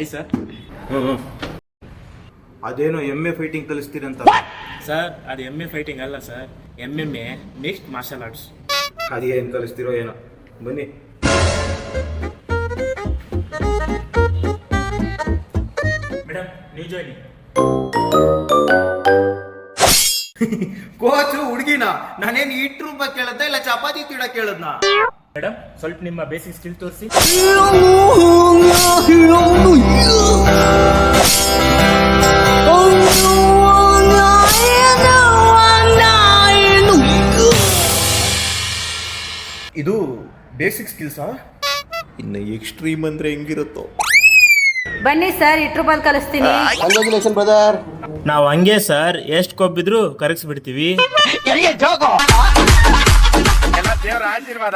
ಆಯ್ತು ಸರ್. ಅದೇನೋ ಎಮ್ಮೆ ಫೈಟಿಂಗ್ ಕಲಿಸ್ತೀರಂತ. ಸರ್ ಅದು ಎಮ್ಮೆ ಫೈಟಿಂಗ್ ಅಲ್ಲ sir, MMA mixed martial arts. ಅದೇನು ಕಲಿಸ್ತಿರೋ ಏನೋ, ಬನ್ನಿ. ಮೇಡಮ್ ನೀವು ಜಾಯ್ನಿ. ಕೋಚು ಹುಡುಗಿನ ನಾನೇನು ಇಟ್ಟು ರೂಪಾಯಿ ಕೇಳದ್ದ ಇಲ್ಲ ಚಪಾತಿ ತೀಡ ಕೇಳದ್ನ? ಮೇಡಮ್ ಸ್ವಲ್ಪ ನಿಮ್ಮ ಬೇಸಿಕ್ ಸ್ಕಿಲ್ ತೋರಿಸಿ. ಇದು ಬೇಸಿಕ್ ಸ್ಕಿಲ್ಸಾ? ಇನ್ನು ಎಕ್ಸ್ಟ್ರೀಮ್ ಅಂದ್ರೆ ಹೆಂಗಿರುತ್ತೋ. ಬನ್ನಿ ಸರ್, 8 ರೂಪಾಯಿ ಕಲಿಸ್ತೀನಿ. Congratulation brother. ನಾವು ಹಂಗೆ ಸರ್, ಎಷ್ಟು ಕೊಬ್ಬಿದ್ರು ಕರಗಿಸ್ಬಿಡ್ತೀವಿ. ಎಲ್ಲ ದೇವರ ಆಶೀರ್ವಾದ.